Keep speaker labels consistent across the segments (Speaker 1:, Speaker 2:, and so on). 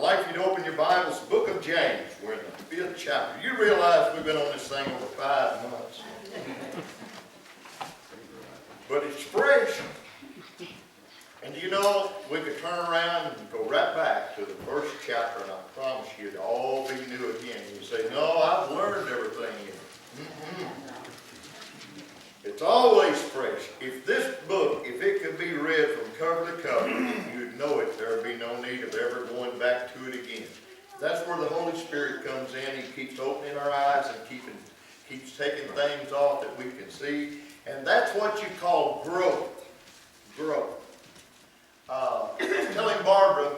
Speaker 1: like for you to open your Bibles, book of James. We're in the 5th chapter. You realize we've been on this thing over 5 months. But it's fresh. And you know, we could turn around and go right back to the first chapter, and I promise you it'll all be new again. You say, no, I've learned everything in it. It's always fresh. If this book, if it could be read from cover to cover, you'd know it. There would be no need of ever going back to it again. That's where the Holy Spirit comes in. He keeps opening our eyes and keeps taking things off that we can see. And that's what you call growth. Growth. I was telling Barbara,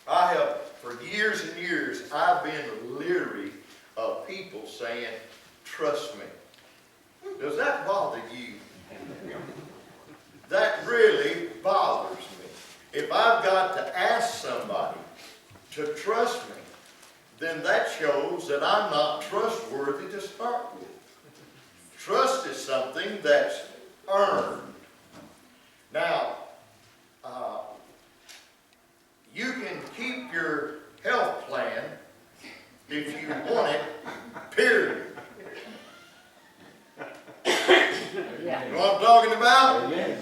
Speaker 1: I have, for years and years, I've been leery of people saying, trust me. Does that bother you? That really bothers me. If I've got to ask somebody to trust me, then that shows that I'm not trustworthy to start with. Trust is something that's earned. Now, you can keep your health plan if you want it, period. You know what I'm talking about?
Speaker 2: Amen.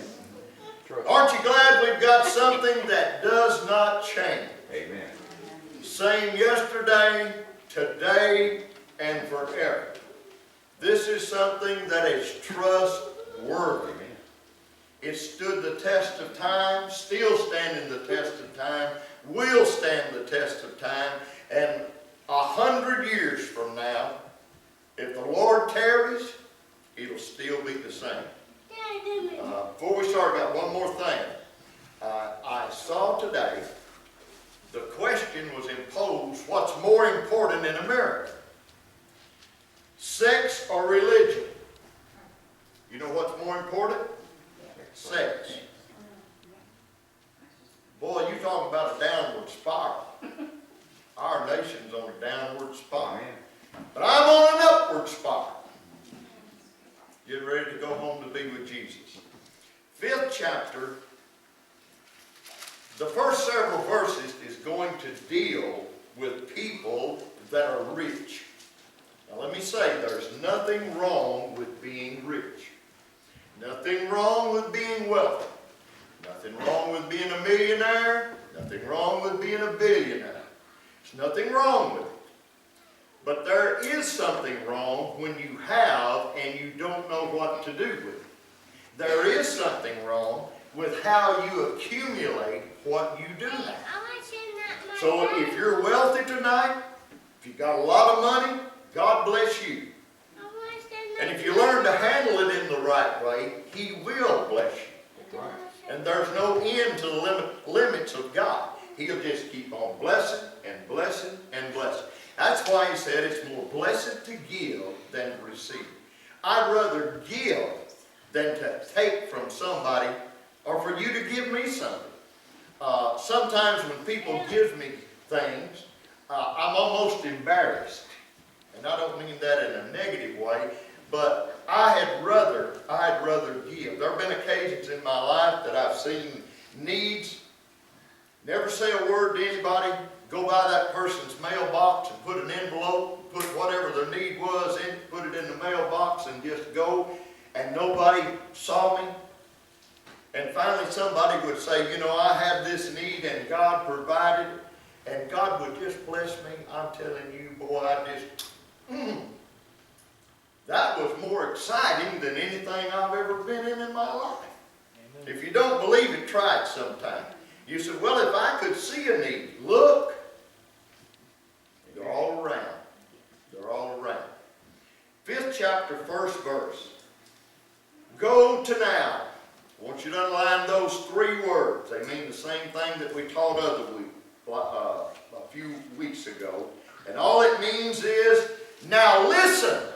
Speaker 1: Aren't you glad we've got something that does not change?
Speaker 2: Amen.
Speaker 1: Same yesterday, today, and forever. This is something that is trustworthy. It stood the test of time, still standing the test of time, will stand the test of time, and 100 years from now, if the Lord tarries, it'll still be the same. Before we start, I got one more thing. I saw today, the question was imposed, what's more important in America? Sex or religion? You know what's more important? Sex. Boy, you talking about a downward spiral. Our nation's on a downward spiral. But I'm on an upward spiral. Getting ready to go home to be with Jesus. 5th chapter, the first several verses is going to deal with people that are rich. Now let me say, there's nothing wrong with being rich. Nothing wrong with being wealthy. Nothing wrong with being a millionaire. Nothing wrong with being a billionaire. There's nothing wrong with it. But there is something wrong when you have and you don't know what to do with it. There is something wrong with how you accumulate what you do have. So if you're wealthy tonight, if you've got a lot of money, God bless you. And if you learn to handle it in the right way, He will bless you. And there's no end to the limits of God. He'll just keep on blessing and blessing and blessing. That's why He said it's more blessed to give than to receive. I'd rather give than to take from somebody or for you to give me something. Sometimes when people give me things, I'm almost embarrassed. And I don't mean that in a negative way, but I'd rather give. There have been occasions in my life that I've seen needs, never say a word to anybody, go by that person's mailbox and put an envelope, put whatever their need was in, put it in the mailbox and just go, and nobody saw me. And finally somebody would say, you know, I had this need and God provided, and God would just bless me. I'm telling you, boy, that was more exciting than anything I've ever been in my life. Amen. If you don't believe it, try it sometime. You say, well, if I could see a need, look, they're all around. They're all around. 5th chapter, 1st verse. Go to now. I want you to underline those 3 words. They mean the same thing that we taught a few weeks ago. And all it means is, now listen.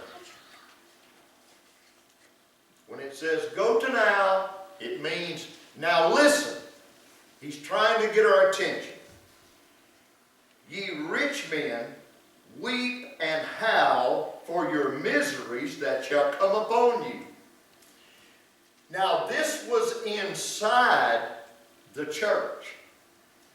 Speaker 1: When it says go to now, it means now listen. He's trying to get our attention. Ye rich men, weep and howl for your miseries that shall come upon you. Now this was inside the church.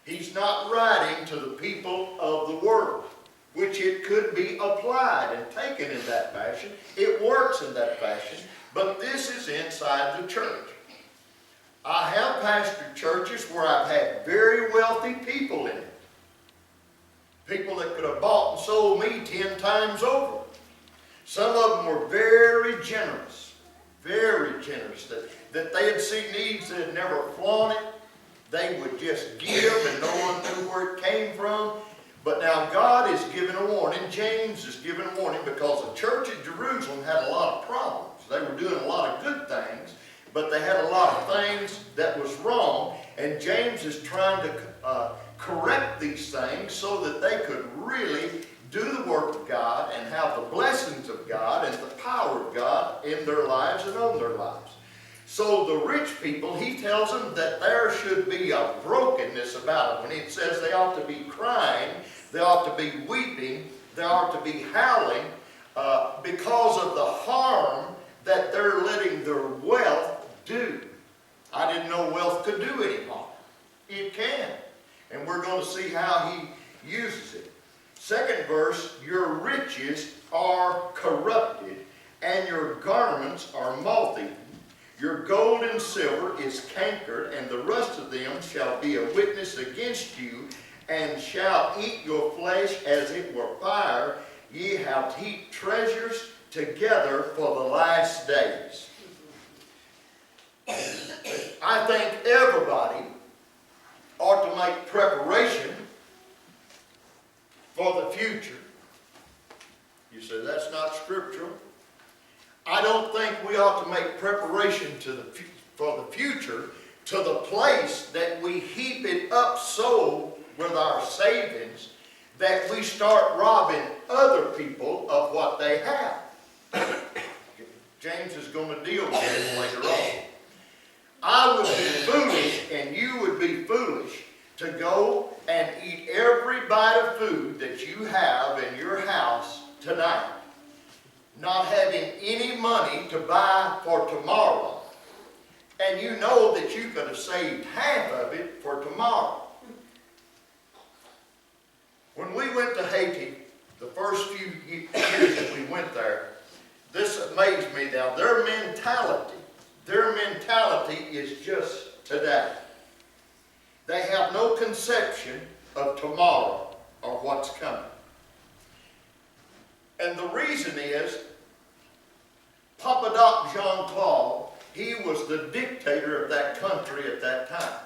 Speaker 1: He's not writing to the people of the world, which it could be applied and taken in that fashion. It works in that fashion, but this is inside the church. I have pastored churches where I've had very wealthy people in it. People that could have bought and sold me 10 times over. Some of them were very generous, that they'd see needs they'd never flaunted. They would just give and no one knew where it came from. But now God is giving a warning. James is giving a warning because the church at Jerusalem had a lot of problems. They were doing a lot of good things, but they had a lot of things that was wrong. And James is trying to correct these things so that they could really do the work of God and have the blessings of God and the power of God in their lives and on their lives. So the rich people, he tells them that there should be a brokenness about it. When it says they ought to be crying, they ought to be weeping, they ought to be howling because of the harm that they're letting their wealth do. I didn't know wealth could do any harm. It can. And we're going to see how he uses it. Second verse, your riches are corrupted, and your garments are moth-eaten. Your gold and silver is cankered, and the rust of them shall be a witness against you, and shall eat your flesh as it were fire. Ye have heaped treasures together for the last days. I think everybody ought to make preparation for the future. You say, that's not scriptural. I don't think we ought to make preparation for the future to the place that we heap it up so with our savings that we start robbing other people of what they have. James is going to deal with this later on. I would be foolish, and you would be foolish, to go and eat every bite of food that you have in your house tonight, not having any money to buy for tomorrow. And you know that you could have saved half of it for tomorrow. When we went to Haiti, the first few years that we went there, this amazed me now. Their mentality is just today. They have no conception of tomorrow or what's coming. And the reason is, Papa Doc Jean-Claude, he was the dictator of that country at that time.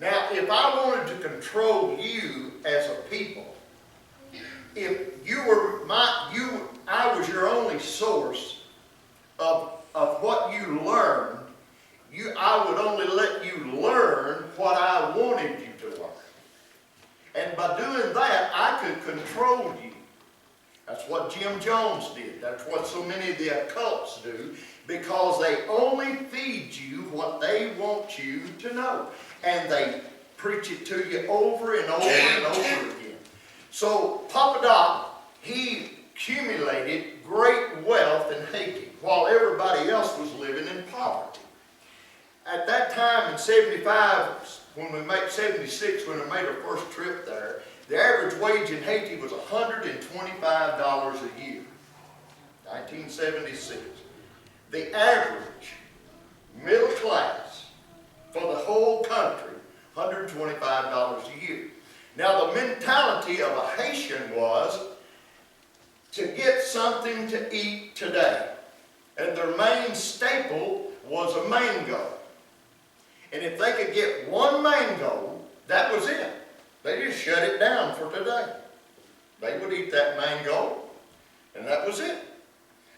Speaker 1: Now, if I wanted to control you as a people, if you were I was your only source of what you learned, I would only let you learn what I wanted you to learn. And by doing that, I could control you. That's what Jim Jones did. That's what so many of the occults do, because they only feed you what they want you to know. And they preach it to you over and over and over again. So Papa Doc, he accumulated great wealth in Haiti while everybody else was living in poverty. At that time in 76, when we made our first trip there, the average wage in Haiti was $125 a year. 1976. The average middle class for the whole country, $125 a year. Now the mentality of a Haitian was to get something to eat today. And their main staple was a mango. And if they could get one mango, that was it. They just shut it down for today. They would eat that mango, and that was it.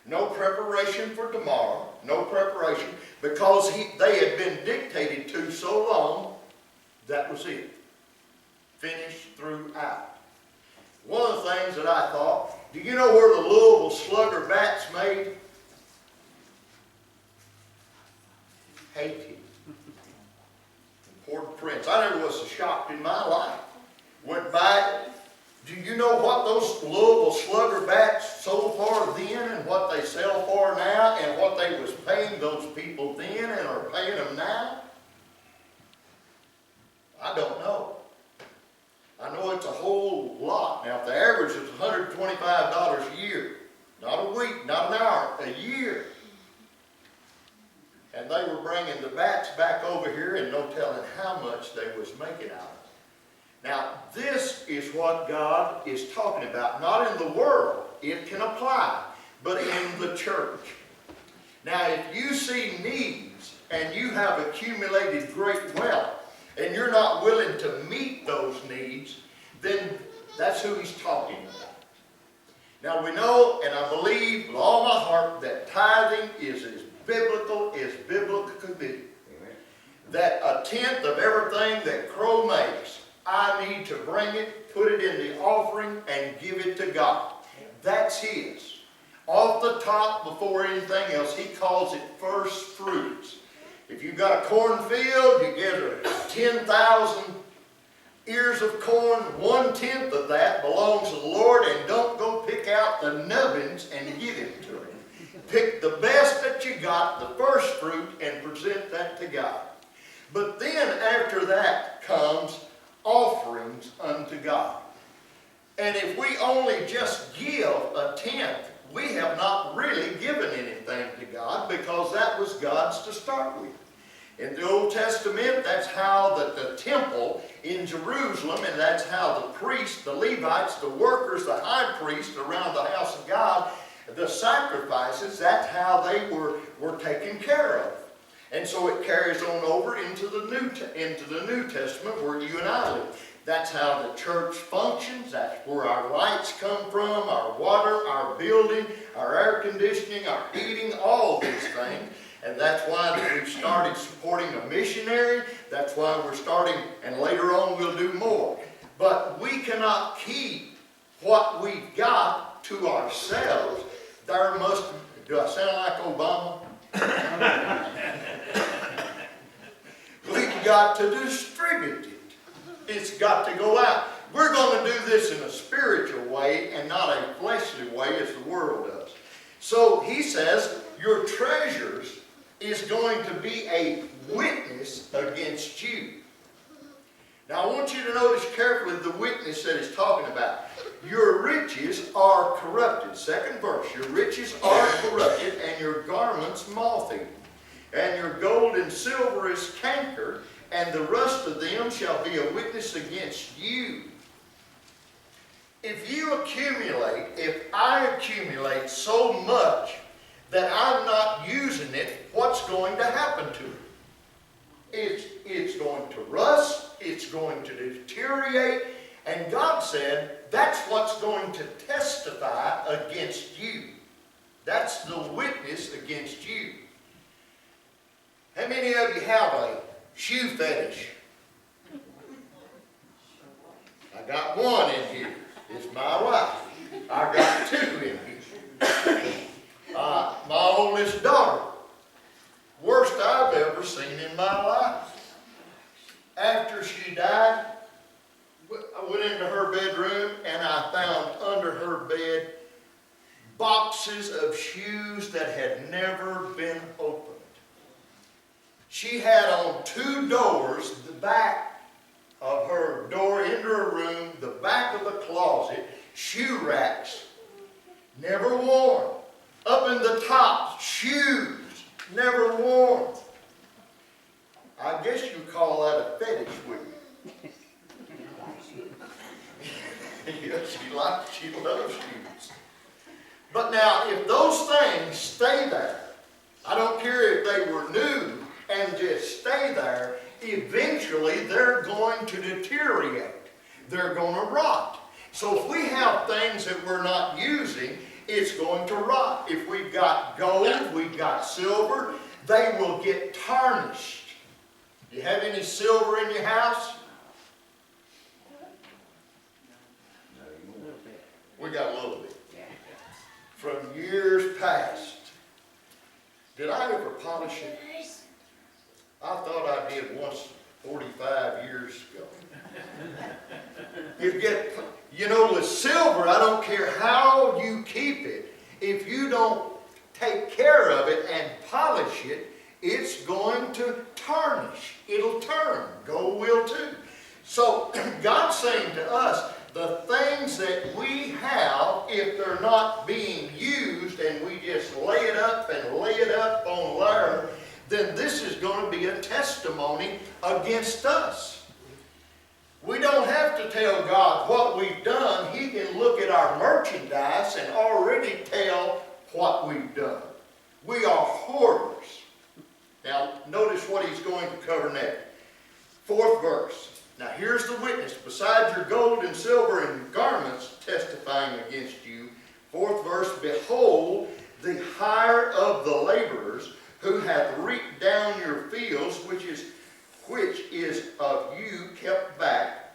Speaker 1: No preparation for tomorrow, no preparation, because they had been dictated to so long, that was it. Finished throughout. One of the things that I thought, do you know where the Louisville Slugger bat's made? Haiti. Port-au-Prince. I never was so shocked in my life. Went by, do you know what those Louisville Slugger bats sold for then and what they sell for now and what they was paying those people then and are paying them now? I don't know. make it out of. Now, this is what God is talking about. Not in the world, it can apply, but in the church. Now, if you see needs and you have accumulated great wealth and you're not willing to meet those needs, then that's who he's talking about. Now, we know, and I believe with all my heart, that tithing is as biblical could be. That a tenth of everything that Crow makes, I need to bring it, put it in the offering, and give it to God. That's his. Off the top, before anything else, he calls it first fruits. If you've got a cornfield, you get 10,000 ears of corn, 1/10 of that belongs to the Lord, and don't go pick out the nubbins and give it to him. Pick the best that you got, the first fruit, and present that to God. But then after that comes offerings unto God. And if we only just give a tenth, we have not really given anything to God, because that was God's to start with. In the Old Testament, that's how the temple in Jerusalem, and that's how the priests, the Levites, the workers, the high priest around the house of God, the sacrifices, that's how they were taken care of. And so it carries on over into the New Testament, where you and I live. That's how the church functions. That's where our lights come from, our water, our building, our air conditioning, our heating, all these things. And that's why we've started supporting a missionary. That's why we're starting, and later on we'll do more. But we cannot keep what we've got to ourselves. Do I sound like Obama? We've got to distribute it. It's got to go out. We're going to do this in a spiritual way and not a fleshly way as the world does. So he says, your treasures is going to be a witness against you. Now I want you to notice carefully the witness that he's talking about. Your riches are corrupted. Second verse. Your riches are corrupted, and your garments moth-eaten. And your gold and silver is cankered, and the rust of them shall be a witness against you. If I accumulate so much that I'm not using it, what's going to happen to it? It's going to rust, it's going to deteriorate, and God said that's what's going to testify against you. That's the witness against you. How many of you have a shoe fetish? I got one in here. It's my wife. I got two in here. My oldest daughter. Worst I've ever seen in my life. After she died, I went into her bedroom and I found under her bed boxes of shoes that had never been opened. She had on two doors, the back of her door into her room, the back of the closet, shoe racks, never worn. Up in the top, shoes, never worn. I guess you call that a fetish, wouldn't you? Yes, she loves shoes. But now, if those things stay there, I don't care if they were new, and just stay there, eventually they're going to deteriorate. They're going to rot. So if we have things that we're not using, it's going to rot. If we've got gold, we've got silver, they will get tarnished. Do you have any silver in your house? We got a little bit. From years past. Did I ever polish it? I thought I did once 45 years ago. With silver, I don't care how you keep it. If you don't take care of it and polish it, it's going to tarnish. It'll turn. Gold will too. So God's saying to us, the things that we have, if they're not being used and we just lay it up on there, then this is going to be a testimony against us. tell God what we've done, He can look at our merchandise and already tell what we've done. We are hoarders. Now, notice what He's going to cover next. 4th verse. Now, here's the witness. Besides your gold and silver and garments testifying against you. 4th verse. Behold, the hire of the laborers who hath reaped down your fields, which is of you kept back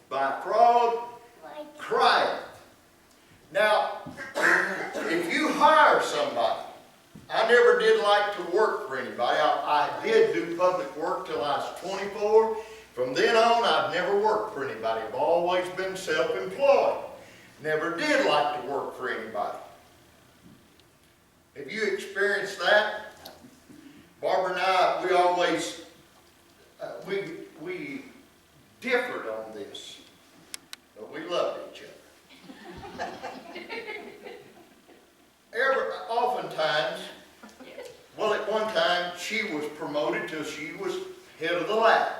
Speaker 1: by fraud, crieth. Now, if you hire somebody, I never did like to work for anybody. I did do public work till I was 24. From then on, I've never worked for anybody. I've always been self-employed. Never did like to work for anybody. Have you experienced that? Barbara and I, we always, we differed on this, but we loved each other. Oftentimes, well, at one time, she was promoted till she was head of the lab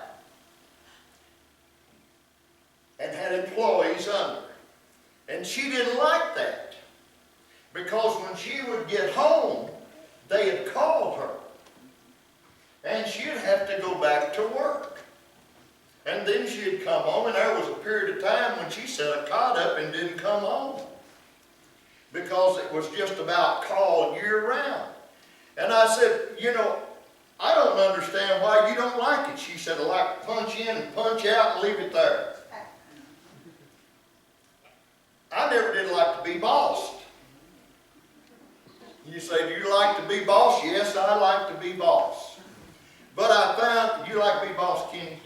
Speaker 1: and had employees under her. And she didn't like that, because when she would get home, they had called her. And she'd have to go back to work. And then she'd come home, and there was a period of time when she set a cot up and didn't come home, because it was just about call year round. And I said, you know, I don't understand why you don't like it. She said, I like to punch in and punch out and leave it there. I never did like to be bossed. You say, do you like to be boss? Yes, I like to be boss. But I found, you like to be boss, Kenny?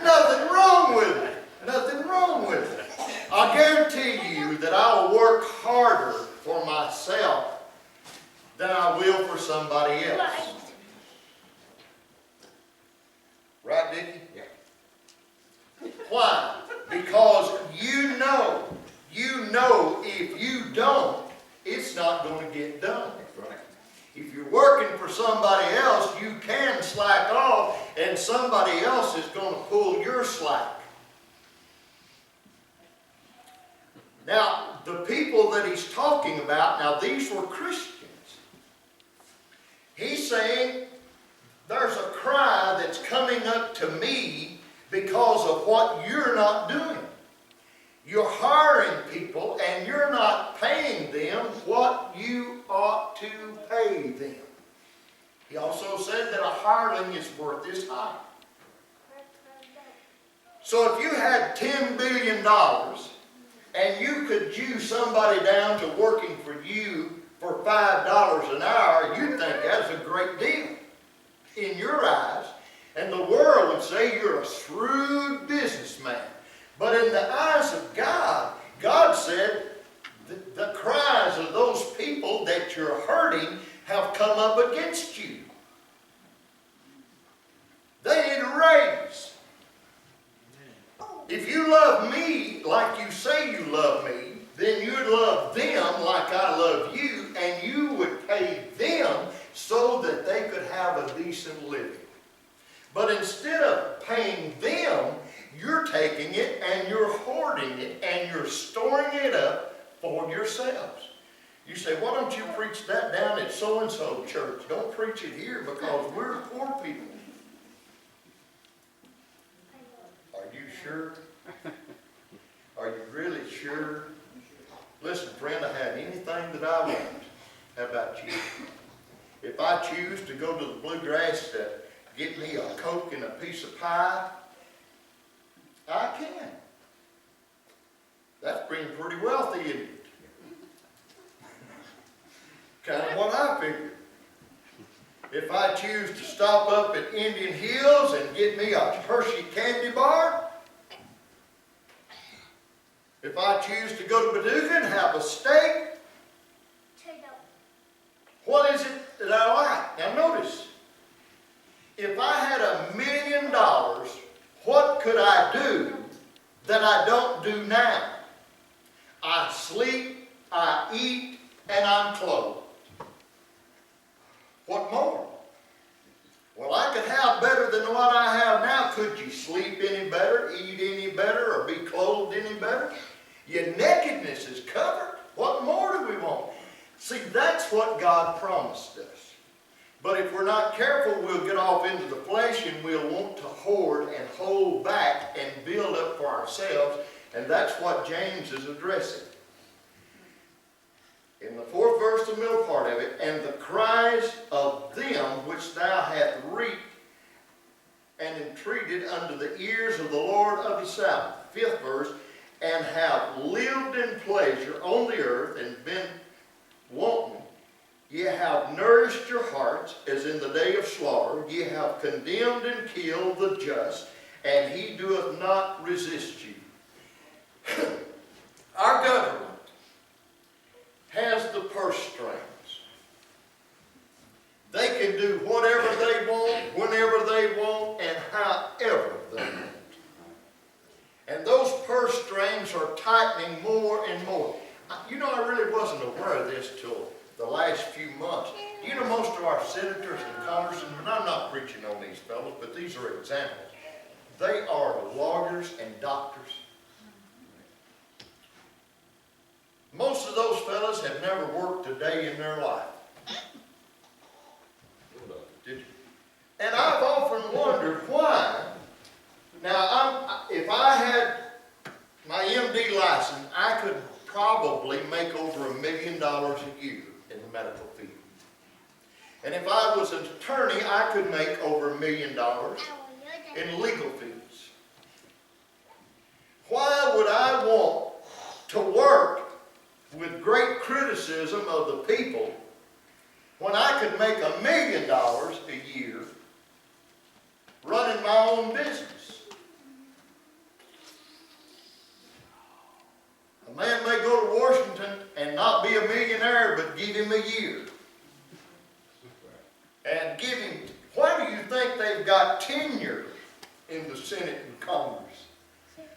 Speaker 1: Nothing wrong with it. Nothing wrong with it. I guarantee you that I will work harder for myself than I will for somebody else. Right, Dickie? Yeah. Why? Because you know if you don't, it's not going to get done. If you're working for somebody else, you can slack off, and somebody else is going to pull your slack. Now, the people that he's talking about, now these were Christians. He's saying, there's a cry that's coming up to me because of what you're not doing. You're hiring people and you're not paying them what you ought to pay them. He also said that a hireling is worth his hire. So if you had $10 billion and you could juice somebody down to working for you for $5 an hour, you'd think that's a great deal in your eyes. And the world would say you're a shrewd businessman. But in the eyes of God, God said the cries of those people that you're hurting have come up against you. They need a raise. If you love me like you say you love me, then you'd love them like I love you, and you would pay them so that they could have a decent living. But instead of paying them, you're taking it and you're hoarding it and you're storing it up for yourselves. You say, why don't you preach that down at so-and-so church? Don't preach it here because we're poor people. Are you sure? Are you really sure? Listen, friend, I have anything that I want. How about you? If I choose to go to the Bluegrass to get me a Coke and a piece of pie, I can. That's being pretty wealthy, isn't it? Kind of what I figured. If I choose to stop up at Indian Hills and get me a Hershey candy bar, if I choose to go to Paducah and have a steak, what is it that I like? Now notice, if I had $1 million, what could I do that I don't do now? I sleep, I eat, and I'm clothed. What more? Well, I could have better than what could you sleep any better, eat any better, or be clothed any better? Your nakedness is covered. What more do we want? See, that's what God promised us. But if we're not careful, we'll get off into the flesh and we'll want to hoard and hold back and build up for ourselves. And that's what James is addressing. In the 4th verse, the middle part of it, and the cries of them which thou hast reaped and entreated unto the ears of the Lord of the South. 5th verse, and have lived in pleasure on the earth and been wanton. Ye have nourished your hearts as in the day of slaughter. Ye have condemned and killed the just, and he doeth not resist you. Our government has the purse strings. They can do whatever they want, whenever they want, and however they want. And those purse strings are tightening more and more. You know, I really wasn't aware of this till the last few months. You know, most of our senators and congressmen, and I'm not preaching on these fellows, but these are examples. They are lawyers and doctors. Most of those fellas have never worked a day in their life. Did you? And I've often wondered why. Now, if I had my MD license, I could probably make over $1 million a year in the medical field. And if I was an attorney, I could make over $1 million in legal fees. Why would I want to work with great criticism of the people when I could make $1 million a year running my own business? A man may go to Washington and not be a millionaire, but give him a year. And give him, why do you think they've got tenure in the Senate and Congress?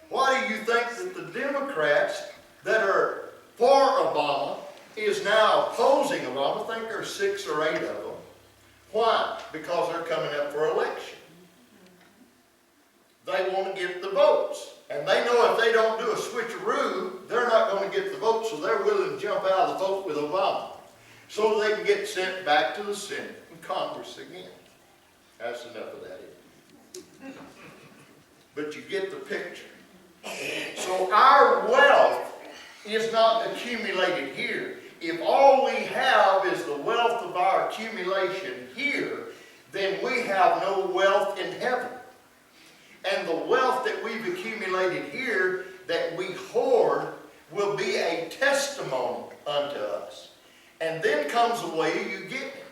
Speaker 1: Why do you think that the Democrats that are for Obama is now opposing Obama? I think there's 6 or 8 of them. Why? Because they're coming up for election. They want to get the votes. And they know if they don't do a switcheroo, they're not going to get the vote, so they're willing to jump out of the vote with Obama so they can get sent back to the Senate and Congress again. That's enough of that. But you get the picture. So our wealth is not accumulated here. If all we have is the wealth of our accumulation here, then we have no wealth in heaven. And the wealth that we've accumulated here, that we hoard, will be a testimony unto us. And then comes the way you get it.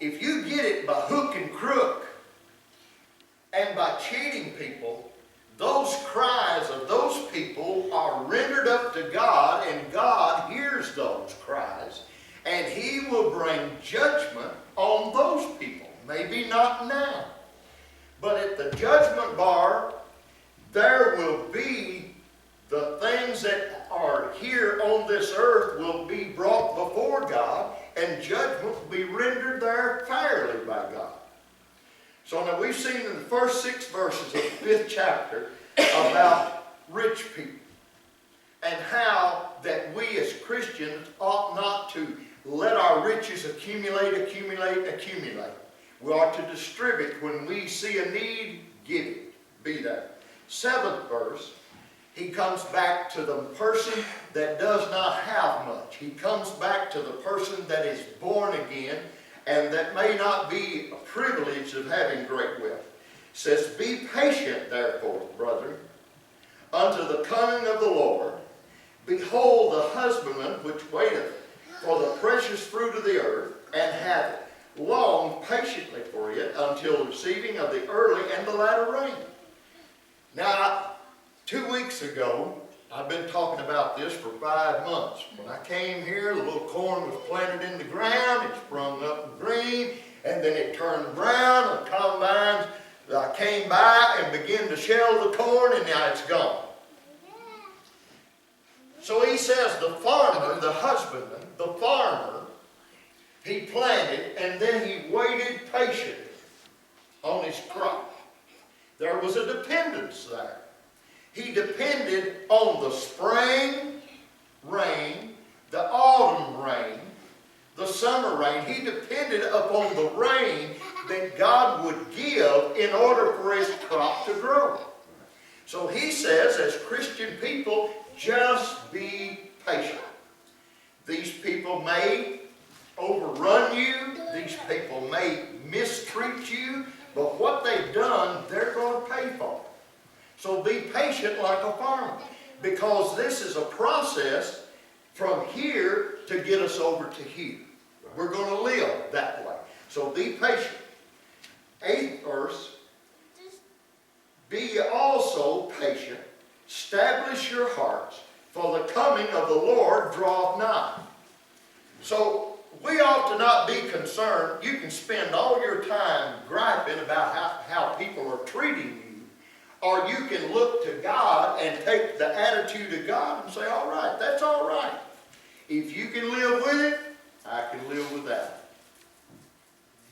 Speaker 1: If you get it by hook and crook, and by cheating people, those cries of those people are rendered up to God, and God hears those cries, and He will bring judgment on those people. Maybe not now. But at the judgment bar, there will be the things that are here on this earth will be brought before God, and judgment will be rendered there fairly by God. So now we've seen in the first 6 verses of the 5th chapter about rich people, and how that we as Christians ought not to let our riches accumulate. We ought to distribute. When we see a need, give it. Be there. 7th verse, he comes back to the person that does not have much. He comes back to the person that is born again and that may not be a privilege of having great wealth. It says, be patient, therefore, brethren, unto the coming of the Lord. Behold, the husbandman which waiteth for the precious fruit of the earth, and hath long patiently for it until receiving of the early and the latter rain. Now, 2 weeks ago, I've been talking about this for 5 months. When I came here, the little corn was planted in the ground, it sprung up green, and then it turned brown, and combines came by and began to shell the corn, and now it's gone. So he says the farmer, the husbandman, the farmer, he planted and then he waited patiently. on his crop. There was a dependence there. He depended on the spring rain, the autumn rain, the summer rain. He depended upon the rain that God would give in order for his crop to grow. So he says, as Christian people, just be patient. These people may overrun you. These people may mistreat you. But what they've done, they're going to pay for. So be patient like a farmer. Because this is a process from here to get us over to here. We're going to live that way. So be patient. 8th verse. Be ye also patient. Establish your hearts, for the coming of the Lord draweth nigh. So we ought to not be concerned. You can spend all your time griping about how people are treating you, or you can look to God and take the attitude of God and say, all right, that's all right. If you can live with it, I can live without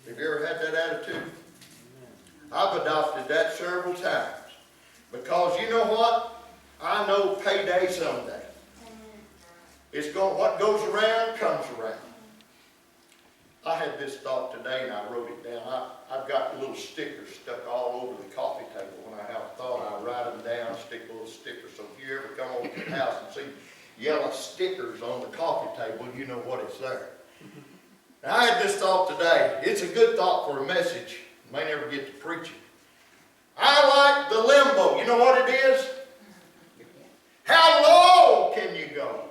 Speaker 1: it. Have you ever had that attitude? I've adopted that several times. Because you know what? I know payday someday. What goes around comes around. I had this thought today and I wrote it down. I've got little stickers stuck all over the coffee table. When I have a thought, I write them down, stick little stickers. So if you ever come over to the house and see yellow stickers on the coffee table, you know what it's there. Now, I had this thought today. It's a good thought for a message. May never get to preach it. I like the limbo. You know what it is? How low can you go?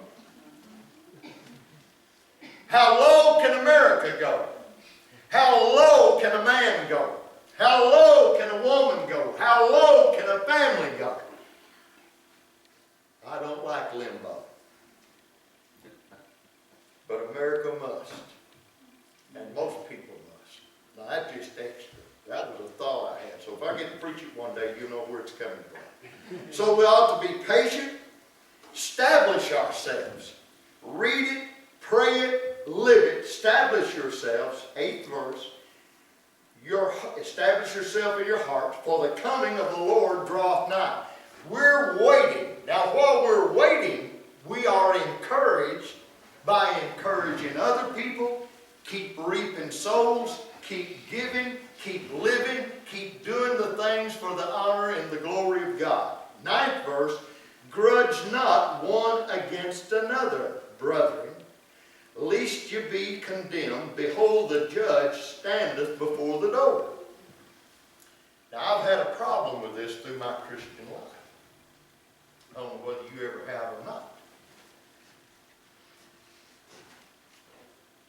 Speaker 1: How low can America go? How low can a man go? How low can a woman go? How low can a family go? I don't like limbo. But America must. And most people must. Now that's just extra. That was a thought I had. So if I get to preach it one day, you'll know where it's coming from. So we ought to be patient. Establish ourselves. Read it. Pray it. Live it. Establish yourselves. 8th verse. Establish yourself in your hearts, for the coming of the Lord draweth nigh. We're waiting. Now while we're waiting, we are encouraged by encouraging other people. Keep reaping souls. Keep giving. Keep living. Keep doing the things for the honor and the glory of God. 9th verse. Grudge not one against another, brethren, lest ye be condemned. Behold, the judge standeth before the door. Now, I've had a problem with this through my Christian life. I don't know whether you ever have or not.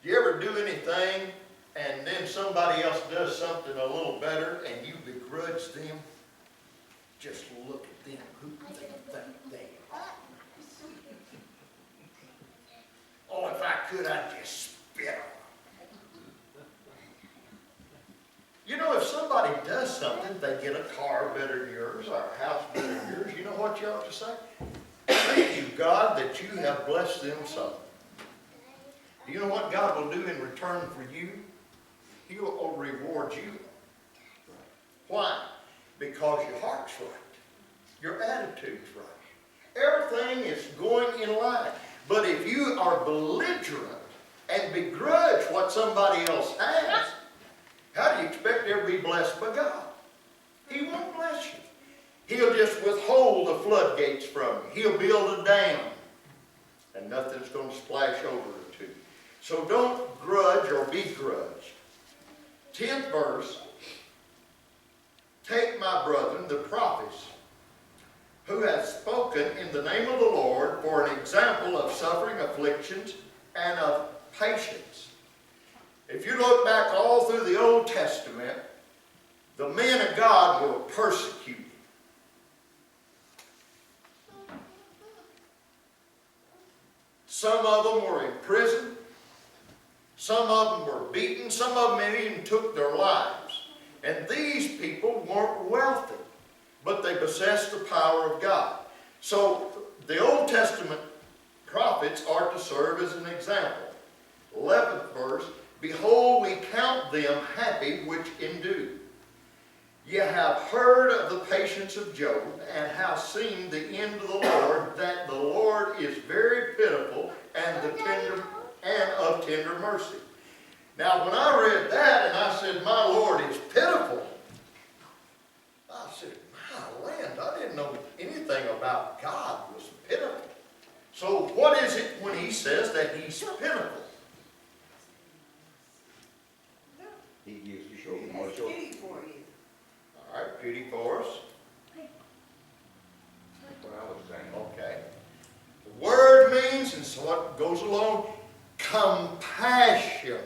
Speaker 1: Do you ever do anything and then somebody else does something a little better and you begrudge them? Just look at them. Who do they think they are? Oh, if I could, I'd just spit on them. You know, if somebody does something, they get a car better than yours, or a house better than yours, you know what you ought to say? Thank you, God, that you have blessed them so. Do you know what God will do in return for you? He will reward you. Why? Because your heart's right. Your attitude's right. Everything is going in line. But if you are belligerent and begrudge what somebody else has, how do you expect to ever be blessed by God? He won't bless you. He'll just withhold the floodgates from you. He'll build a dam, and nothing's going to splash over it to you. So don't grudge or begrudge. 10th verse. Take my brethren, the prophets, who have spoken in the name of the Lord for an example of suffering, afflictions, and of patience. If you look back all through the Old Testament, the men of God were persecuted. Some of them were in prison. Some of them were beaten. Some of them even took their lives. And these people weren't wealthy, but they possessed the power of God. So the Old Testament prophets are to serve as an example. 11th verse, behold, we count them happy which endure. Ye have heard of the patience of Job, and have seen the end of the Lord, that the Lord is very pitiful and of tender mercy. Now, when I read that and I said, my Lord is pitiful, I said, my land, I didn't know anything about God was pitiful. So what is it when he says that he's pitiful?
Speaker 2: He gives you show
Speaker 3: He
Speaker 2: more
Speaker 3: has
Speaker 2: show.
Speaker 3: pity for you.
Speaker 1: All right, pity for us.
Speaker 2: That's what I was saying.
Speaker 1: Okay. The word means, and so it goes along, compassion.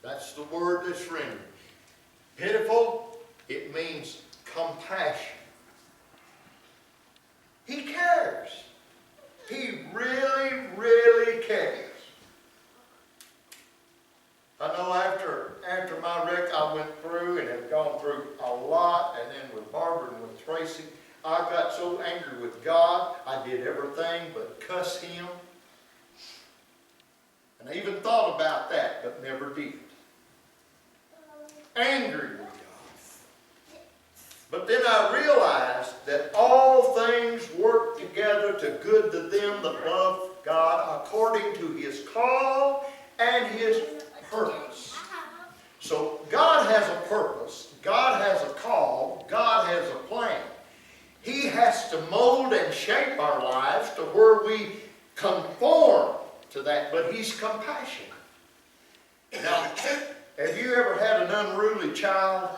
Speaker 1: That's the word that's rendered. Pitiful, it means compassion. He cares. He really, really cares. I know after my wreck, I went through and have gone through a lot, and then with Barbara and with Tracy, I got so angry with God, I did everything but cuss him. And I even thought about that, but never did. Angry with God. But then I realized that all things work together to good to them that love God according to his call and his purpose. So God has a purpose, God has a call, God has a plan. He has to mold and shape our lives to where we conform to that, but he's compassionate. Now, have you ever had an unruly child?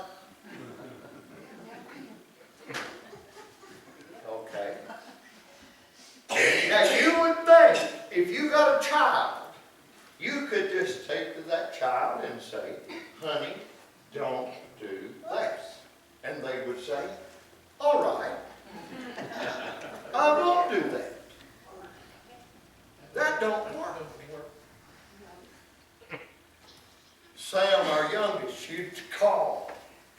Speaker 1: Okay. Now you would think, if you got a child, you could just take to that child and say, honey, don't do this. And they would say, all right, I won't do that. That don't work. Sam, our youngest, she'd call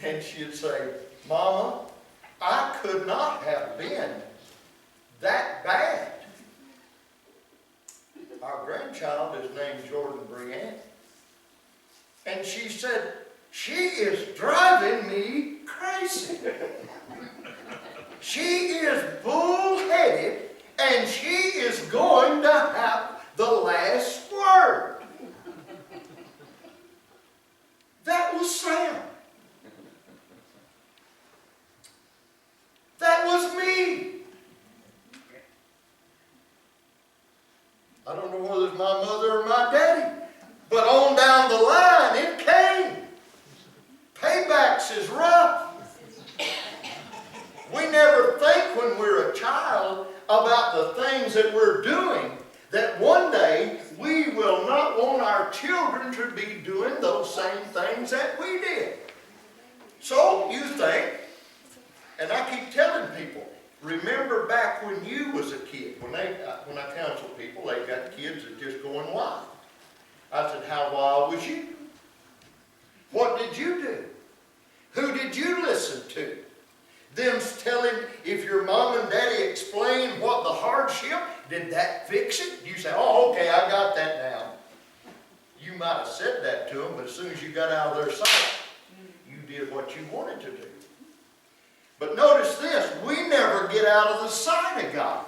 Speaker 1: and she'd say, Mama, I could not have been that bad. Our grandchild is named Jordan Brianne. And she said, she is driving me crazy. She is bull-headed and she is going to have the last word. That was Sam. That was me. I don't know whether it's my mother or my daddy, but on down the line it came. Paybacks is rough. We never think when we're a child about the things that we're doing, that one day we will not want our children to be doing those same things that we did. So you think, and I keep telling people, remember back when you was a kid, when I counsel people, they got kids that just going wild. I said, how wild was you? What did you do? Who did you listen to? Them telling, if your mom and daddy explained what the hardship, did that fix it? You say, oh, okay, I got that now. You might have said that to them, but as soon as you got out of their sight, you did what you wanted to do. But notice this, we never get out of the sight of God.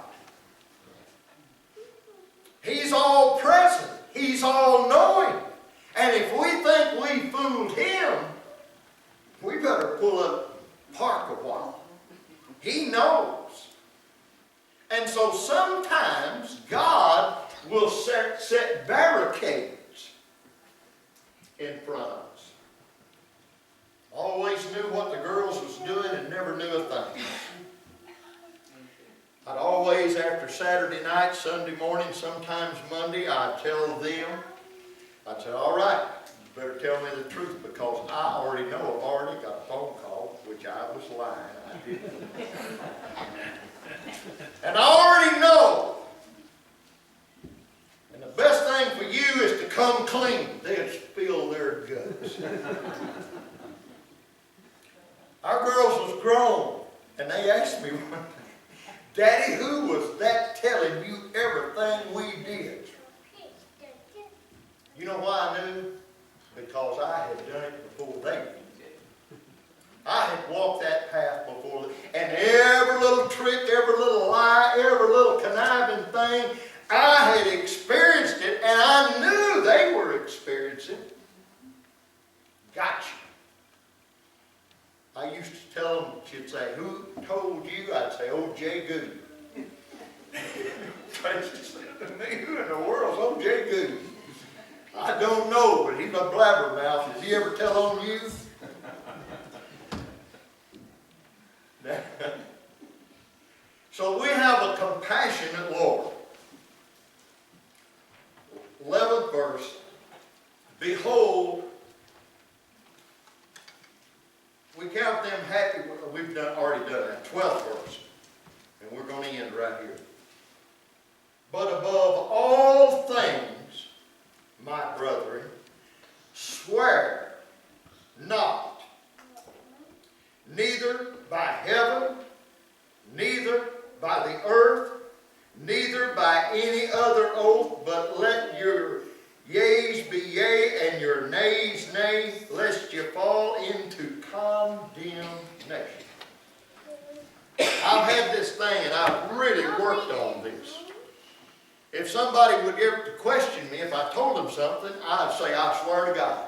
Speaker 1: He's all present. He's all knowing. And if we think we fooled him, we better pull up, park a while. He knows. And so sometimes God will set barricades in front of us. Always knew what the girls was doing and never knew a thing. I'd always, after Saturday night, Sunday morning, sometimes Monday, I'd tell them, I'd say, all right, you better tell me the truth because I already know I've already got a phone call, which I was lying, I didn't. And I already know. And the best thing for you is to come clean. They'd spill their guts. Our girls was grown, and they asked me one day, Daddy, who was that telling you everything we did? You know why I knew? Because I had done it before they did. I I used to tell them, she'd say, "Who told you?" I'd say, "Oh, Jay Goody." Tracy said to me, "Who in the world's old Jay Goody?" I don't know, but he's a blabbermouth. Did he ever tell on you? So we have a compassionate Lord. 11th verse. Behold, we count them happy. We've already done that. 12th verse. And we're going to end right here. But above all things, my brethren, swear not, neither by heaven, neither by the earth, neither by any other oath, but let your yeas be yea and your nays nay, lest you fall into condemnation. I've had this thing and I've really worked on this. If somebody would ever question me, if I told them something, I'd say, "I swear to God."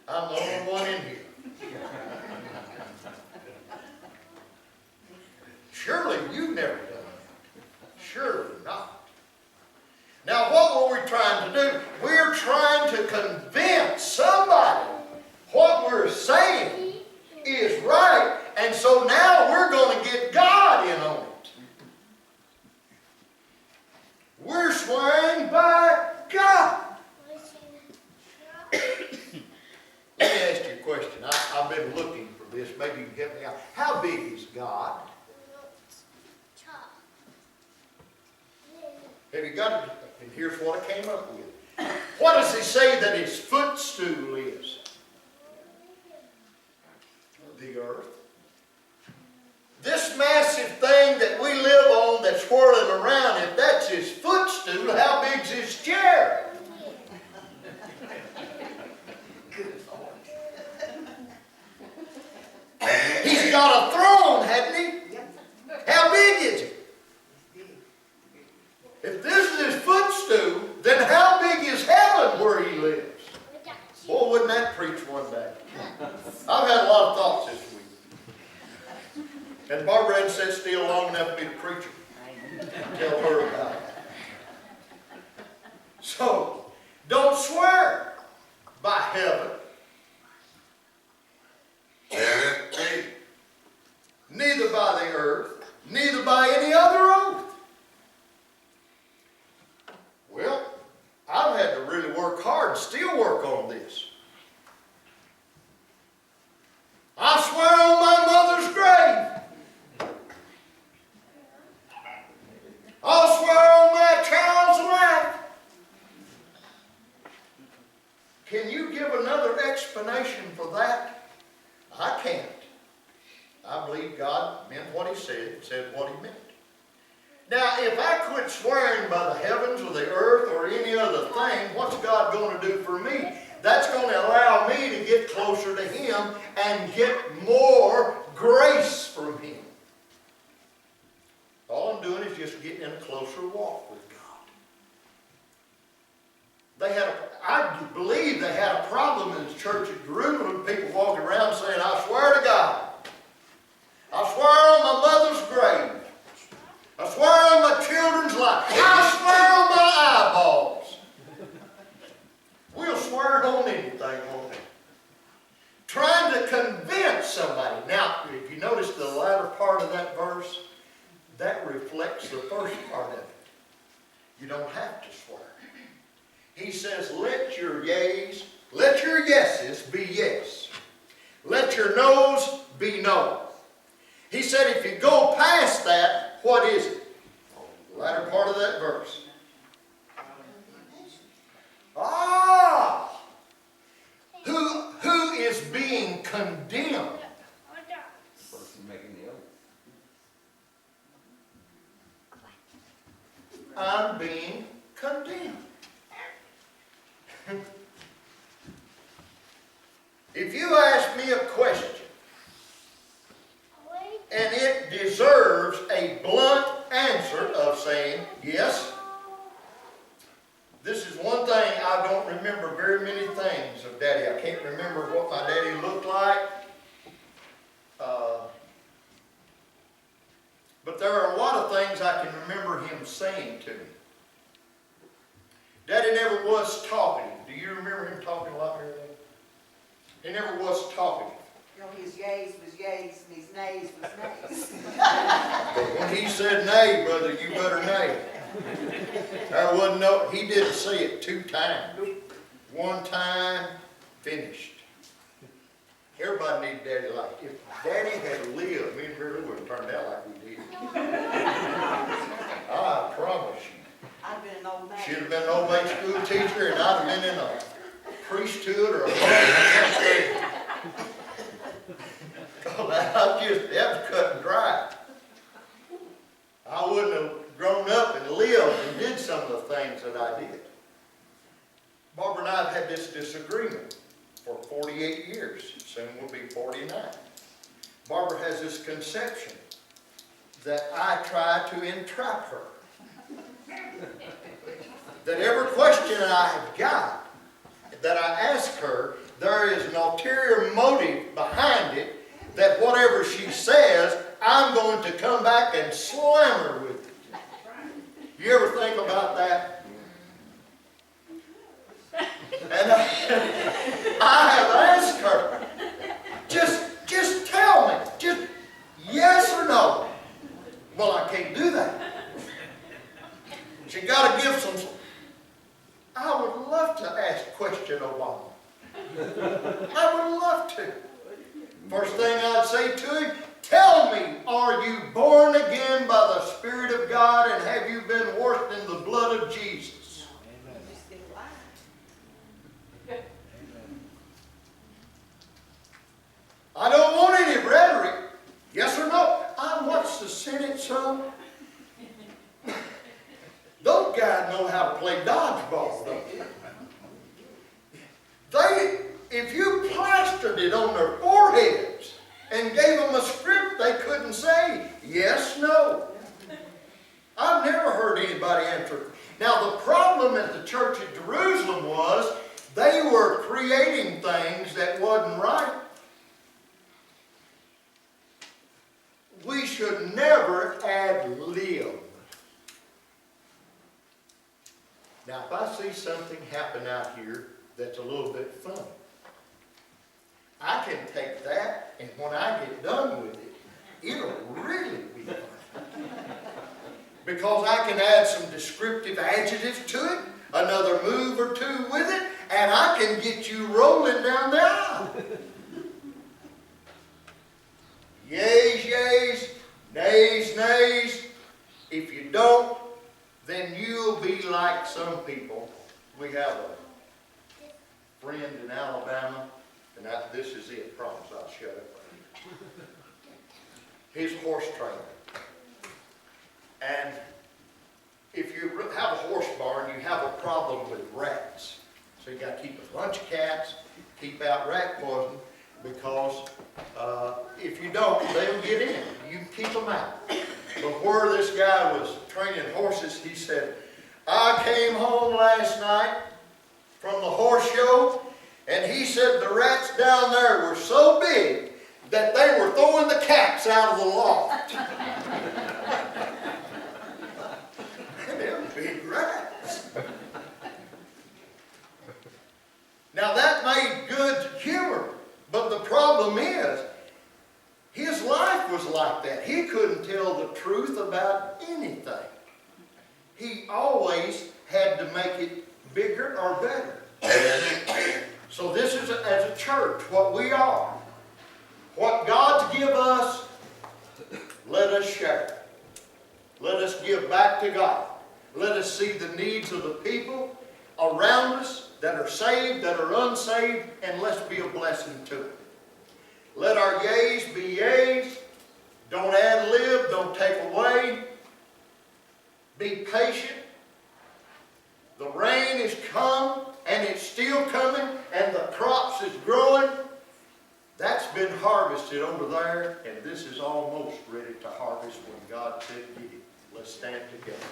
Speaker 1: I'm the only one in here. Surely you've never done that. Surely not. Now what were we trying to do? We're trying to convince somebody what we're saying is right, and so now we're going to get God in on it. We're swearing by God. Let me ask you a question. I've been looking for this. Maybe you can help me out. How big is God? Have you got it? And here's what I came up with. What does he say that his footstool is? The earth. This massive thing that we live on that's whirling around, if that's his footstool, how big's his chair? He's got a throne, hasn't he? How big is it? If this is his footstool, then how big is heaven where he lives? Boy, wouldn't that preach one day? I've had a lot of thoughts this week. And Barbara hadn't sat still long enough to be the preacher. Tell her about it. So, don't swear by heaven. Neither by the earth, neither by any other oath. Well, I've had to really work hard and still work on this. I swear on my mother's grave. I'll swear on my child's life. Can you give another explanation for that? I can't. I believe God meant what he said what he meant. Now, if I quit swearing by the heavens or the earth or any other thing, what's God going to do for me? That's going to allow me to get closer to him and get more grace from him. All I'm doing is just getting in a closer walk with God. I believe they had a problem in the church at Jerusalem, people walking around saying, "I swear to God. I swear on my mother's grave. I swear on my children's life. I swear on my eyeballs." We'll swear on anything, won't we? Trying to convince somebody. Now, if you notice the latter part of that verse, that reflects the first part of it. You don't have to swear. He says, let your yeses be yes. Let your no's be no. He said if you go past that, what is it? The latter part of that verse. Who is being condemned?
Speaker 2: The person making the oath.
Speaker 1: I'm being condemned. If you ask me a question, and it deserves a blunt answer of saying, yes, this is one thing I don't remember very many things remember what my daddy looked like. But there are a lot of things I can remember him saying to me. Daddy never was talkative. Do you remember him talking a lot, Mary Ann? He never was talkative.
Speaker 3: You know, his yays was yays and his nays was nays.
Speaker 1: But when he said nay, brother, you better nay. There wasn't no, he didn't say it 2 times. 1 time, finished. Everybody needed Daddy like, if Daddy had lived, me and Mary Lou would have turned out like we did. I promise you.
Speaker 3: I've been an old man.
Speaker 1: She'd have been an old maid school teacher, and I'd have been in a priesthood or a monk. That was cut and dry. I wouldn't have grown up and lived and did some of the things that I did. Barbara and I have had this disagreement for 48 years. Soon we'll be 49. Barbara has this conception that I try to entrap her. That every question I have got, that I ask her, there is an ulterior motive behind it, that whatever she says, I'm going to come back and slam her with it. You ever think about that? And I have asked her, just tell me, just yes or no. Well, I can't do that. She got to give some. I would love to ask question Obama. I would love to. First thing I'd say to him, tell me, are you born again by the Spirit of God, and have you been washed in the blood of Jesus?
Speaker 3: Amen. You're still alive.
Speaker 1: I don't want any rhetoric. Yes or no? I watched the Senate some. Those guys know how to play dodgeball, don't they? If you plastered it on their foreheads and gave them a script they couldn't say, yes, no. I've never heard anybody answer. Now the problem at the church at Jerusalem was they were creating things that wasn't right. We should never ad lib. Now, if I see something happen out here that's a little bit funny, I can take that, and when I get done with it, it'll really be funny. Because I can add some descriptive adjectives to it, another move or two with it, and I can get you rolling down the aisle. Yeas, yeas, nays, nays. If you don't, then you'll be like some people. We have a friend in Alabama, and this is it, promise, I'll shut up. His horse trainer. And if you have a horse barn, you have a problem with rats. So you got to keep a bunch of cats, keep out rat poison, because if you don't, they'll get in. You can keep them out. But where this guy was training horses, he said, I came home last night from the horse show, and he said the rats down there were so big that they were throwing the cats out of the loft. Them big rats. Now that made good humor, but the problem is, his life was like that. He couldn't tell the truth about anything. He always had to make it bigger or better. So this is, as a church, what we are. What God's give us, let us share. Let us give back to God. Let us see the needs of the people around us that are saved, that are unsaved, and let's be a blessing to them. Let our yeas be yeas. Don't ad lib. Don't take away. Be patient. The rain is come, and it's still coming, and the crops is growing. That's been harvested over there, and this is almost ready to harvest when God said get it. Let's stand together.